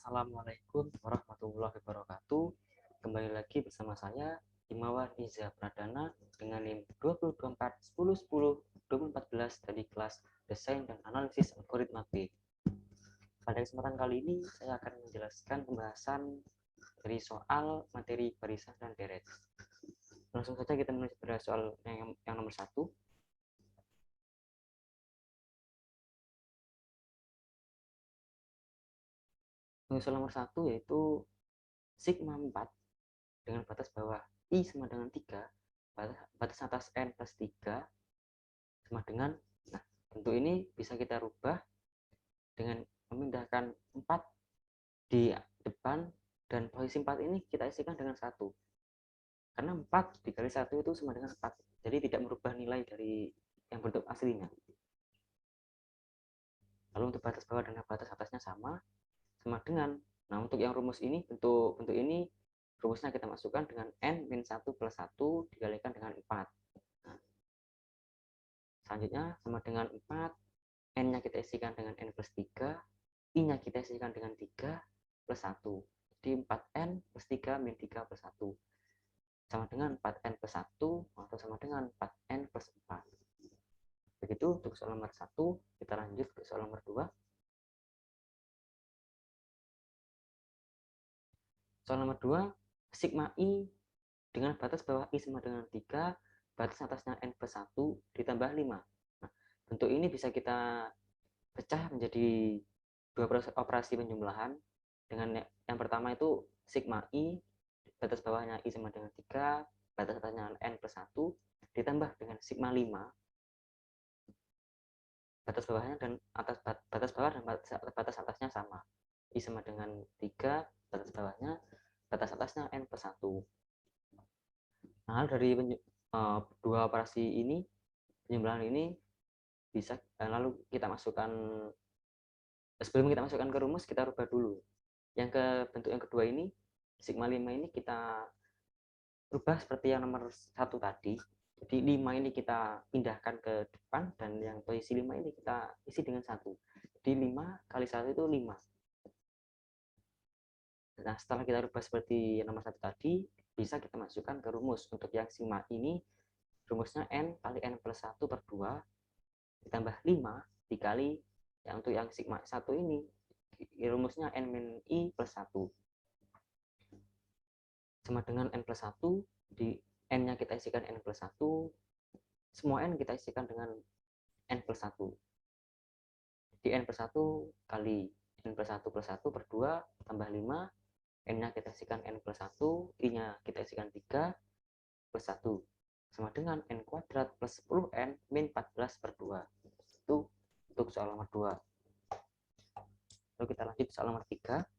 Assalamualaikum warahmatullahi wabarakatuh. Kembali lagi bersama saya Himawan Iza Pradana dengan NIM 2024 dari kelas Desain dan Analisis Algoritma B. Pada kesempatan kali ini saya akan menjelaskan pembahasan dari soal materi barisan dan deret. Langsung saja kita menulis pada soal yang nomor 1. Soal nomor 1 yaitu sigma 4 dengan batas bawah I sama dengan 3, batas atas N plus 3 sama dengan, nah bentuk ini bisa kita rubah dengan memindahkan 4 di depan dan posisi 4 ini kita isikan dengan 1. Karena 4 dikali 1 itu sama dengan 4. Jadi tidak merubah nilai dari yang bentuk aslinya. Lalu untuk batas bawah dan batas atasnya sama dengan, nah untuk yang rumus ini, bentuk ini rumusnya kita masukkan dengan N-1 plus 1 dikalikan dengan 4. Nah, selanjutnya sama dengan 4, N-nya kita isikan dengan N plus 3, I-nya kita isikan dengan 3 plus 1. Jadi 4N plus 3 min 3 plus 1. Sama dengan 4N plus 1 atau sama dengan 4N plus 4. Begitu untuk soal nomor 1, kita lanjut ke soal nomor 2. Soal nomor 2, sigma I dengan batas bawah I sama dengan 3, batas atasnya N plus 1 ditambah 5. Nah, bentuk ini bisa kita pecah menjadi dua operasi penjumlahan. Dengan yang pertama itu sigma I, batas bawahnya I sama dengan 3, batas atasnya N plus 1, ditambah dengan sigma 5, batas bawahnya dan batas bawah dan batas atasnya sama. I sama dengan 3, batas bawahnya, batas atasnya N plus 1. Nah, dari dua operasi ini, penjumlahan ini bisa, lalu kita masukkan, sebelum kita masukkan ke rumus, kita rubah dulu. Yang ke bentuk yang kedua ini, sigma 5 ini kita rubah seperti yang nomor 1 tadi. Jadi 5 ini kita pindahkan ke depan, dan yang posisi 5 ini kita isi dengan 1. Jadi 5 kali 1 itu 5. Nah, setelah kita rubah seperti yang nomor 1 tadi, bisa kita masukkan ke rumus. Untuk yang sigma ini, rumusnya N kali N plus 1 per 2, ditambah 5 dikali, yang untuk yang sigma 1 ini, rumusnya N min I plus 1. Sama dengan N plus 1, di N-nya kita isikan N plus 1, semua N kita isikan dengan N plus 1. Di N plus 1 kali N plus 1 plus 1 per 2 tambah 5, N-nya kita isikan N plus 1, I-nya kita isikan 3 plus 1. Sama dengan N kuadrat plus 10N min 14 per 2. Itu untuk soal nomor 2. Lalu kita lanjut soal nomor 3.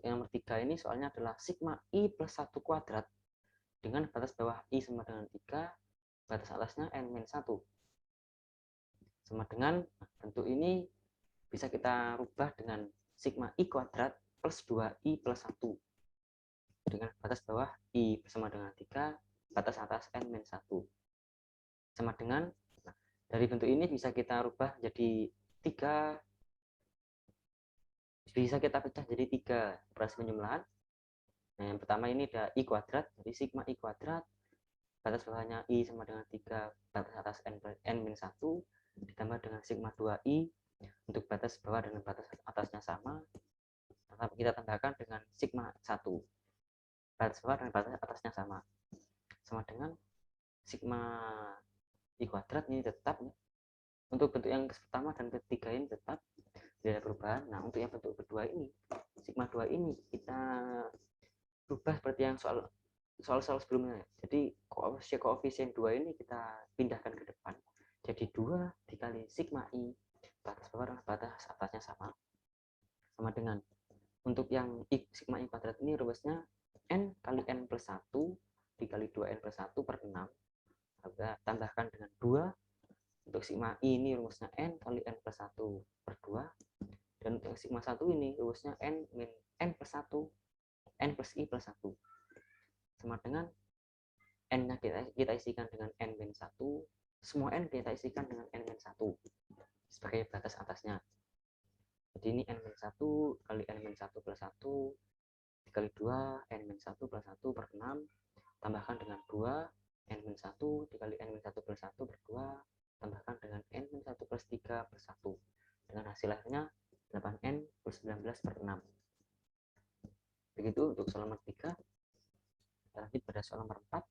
Yang nomor 3 ini soalnya adalah sigma I plus 1 kuadrat dengan batas bawah I sama dengan 3, batas atasnya N-1. Sama dengan, bentuk ini bisa kita rubah dengan sigma I kuadrat plus 2I plus 1. Dengan batas bawah I bersama dengan 3, batas atas N-1. Sama dengan, nah, dari bentuk ini bisa kita rubah jadi 3, bisa kita pecah jadi 3 operasi penjumlahan. Nah, yang pertama ini ada I kuadrat, jadi sigma I kuadrat, batas bawahnya I sama dengan 3, batas atas N-1, ditambah dengan sigma 2I, untuk batas bawah dan batas atasnya sama, kita tambahkan dengan sigma 1, batas bawah dan batas atasnya sama dengan sigma I kuadrat ini tetap ya. Untuk bentuk yang pertama dan ketiga ini tetap tidak ada perubahan. Nah, untuk yang bentuk kedua ini, sigma 2 ini kita rubah seperti yang soal sebelumnya. Jadi koefisien 2 ini kita pindahkan ke depan. Jadi 2 dikali sigma I, batas bawah dan batas atasnya sama dengan, untuk yang sigma I kuadrat ini rumusnya N kali N plus 1 dikali 2N plus 1 per 6. Kita tambahkan dengan 2. Untuk sigma I ini rumusnya N kali N plus 1 per 2. Dan untuk sigma 1 ini rumusnya N min N plus 1, N plus I plus 1. Sama dengan N-nya kita isikan dengan N min 1, semua n kita isikan dengan n-1 sebagai batas atasnya. Jadi ini n-1 kali n-1 plus 1 dikali 2 n-1 plus 1 per 6 tambahkan dengan 2 n-1 dikali n-1 plus 1 per 2 tambahkan dengan n-1 plus 3 per 1 dengan hasil akhirnya 8n plus 19 per 6. Begitu untuk soal nomor 3. Kita lanjut pada soal nomor 4.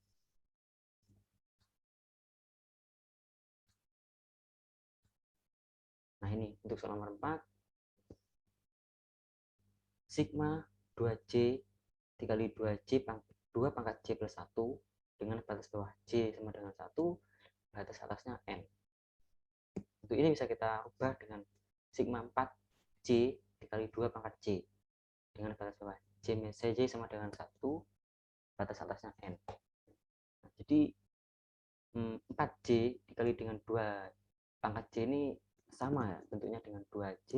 Nah ini untuk soal nomor 4, sigma 2J dikali 2J 2 pangkat J plus 1 dengan batas bawah J sama dengan 1, batas atasnya N. Untuk ini bisa kita ubah dengan sigma 4J dikali 2 pangkat J dengan batas bawah J sama dengan 1, batas atasnya N. Nah, jadi 4J dikali dengan 2 pangkat J ini sama ya bentuknya dengan 2J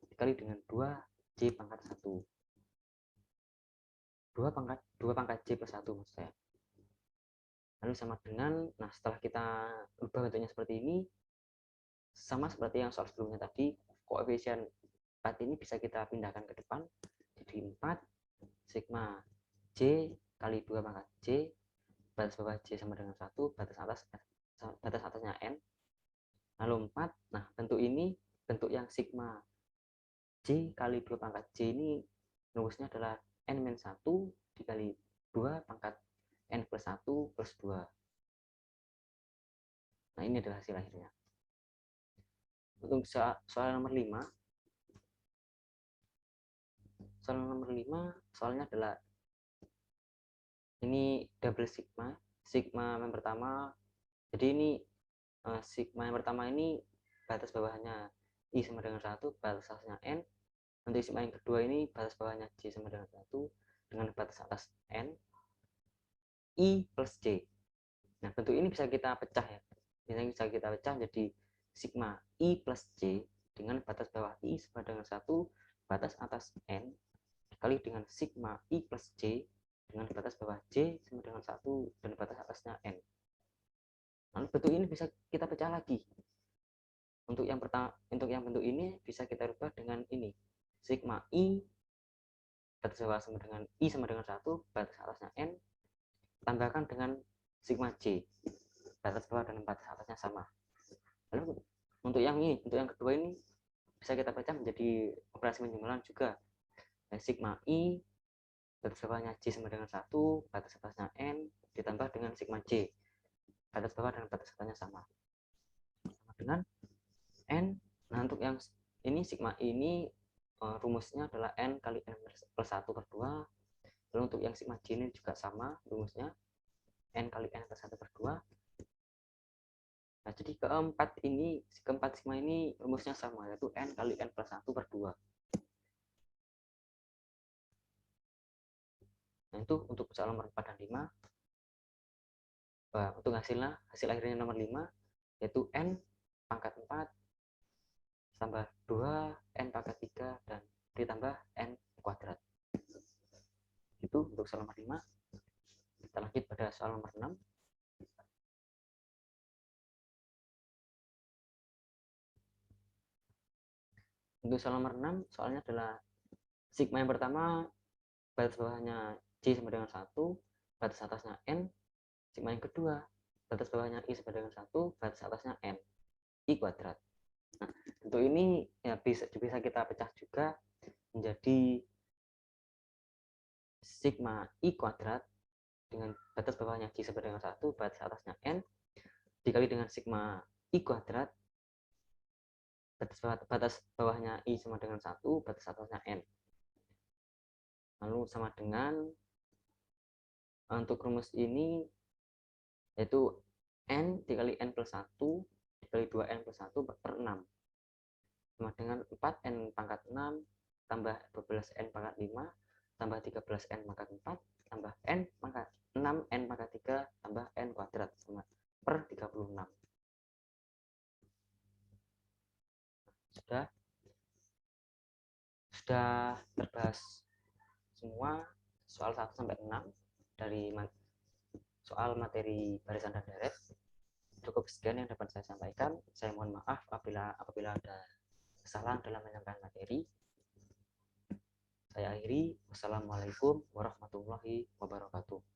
dikali dengan 2J pangkat 1. 2 pangkat J plus 1 maksud saya. Lalu sama dengan, nah setelah kita ubah bentuknya seperti ini, sama seperti yang soal sebelumnya tadi, koefisien 4 ini bisa kita pindahkan ke depan. Jadi 4 sigma J kali 2 pangkat J, batas bawah J sama dengan 1, batas atasnya N. Lalu 4, nah bentuk ini, bentuk yang sigma J kali 2 pangkat J ini rumusnya adalah N-1 dikali 2 pangkat N plus 1 plus 2. Nah ini adalah hasil akhirnya. Untuk soal nomor 5, soalnya adalah ini double sigma. Sigma yang pertama, jadi ini sigma yang pertama ini batas bawahnya I sama dengan 1, batas atasnya N. Untuk sigma yang kedua ini batas bawahnya J sama dengan 1 dengan batas atas N, I plus J. Nah bentuk ini bisa kita pecah ya, bisa kita pecah jadi sigma I plus J dengan batas bawah I sama dengan 1, batas atas N dikali dengan sigma I plus J dengan batas bawah J sama dengan 1 dan batas atasnya N. Lalu bentuk ini bisa kita pecah lagi. Untuk yang bentuk ini bisa kita rubah dengan ini. Sigma I batas bawah sama dengan I sama dengan 1, batas atasnya N, tambahkan dengan sigma J. Batas bawah dan batas atasnya sama. Lalu untuk yang kedua ini bisa kita pecah menjadi operasi penjumlahan juga. Sigma I batas bawahnya J sama dengan 1, batas atasnya N, ditambah dengan sigma J, batas bawah dan batas atasnya sama dengan N. Nah untuk yang ini sigma I ini rumusnya adalah N kali N plus 1 per 2. Lalu untuk yang sigma J ini juga sama rumusnya, N kali N plus 1 per 2. Nah jadi keempat sigma ini rumusnya sama, yaitu N kali N plus 1 per 2. Nah itu untuk soal nomor 4 dan 5. Untuk hasil akhirnya nomor 5 yaitu N pangkat 4 tambah 2 N pangkat 3 dan ditambah N kuadrat. Itu untuk soal nomor 5. Kita lanjut pada soal nomor 6. Untuk soal nomor 6, soalnya adalah sigma yang pertama batas bawahnya J sama dengan 1, batas atasnya N. Sigma yang kedua batas bawahnya I sama dengan 1, batas atasnya N, I kuadrat. Nah, untuk ini ya bisa kita pecah juga menjadi sigma I kuadrat dengan batas bawahnya J sama dengan 1, batas atasnya N, dikali dengan sigma I kuadrat, batas bawahnya I sama dengan 1, batas atasnya N. Lalu sama dengan untuk rumus ini yaitu N dikali N plus 1 dikali 2N plus 1 per 6 sama dengan 4N pangkat 6 tambah 12N pangkat 5 tambah 13N pangkat 4 tambah N pangkat 6N pangkat 3 tambah N kuadrat sama per 36. Sudah terbahas semua soal 1 sampai 6 dari soal materi barisan dan deret. Cukup sekian yang dapat saya sampaikan. Saya mohon maaf apabila ada kesalahan dalam menyampaikan materi. Saya akhiri. Wassalamualaikum warahmatullahi wabarakatuh.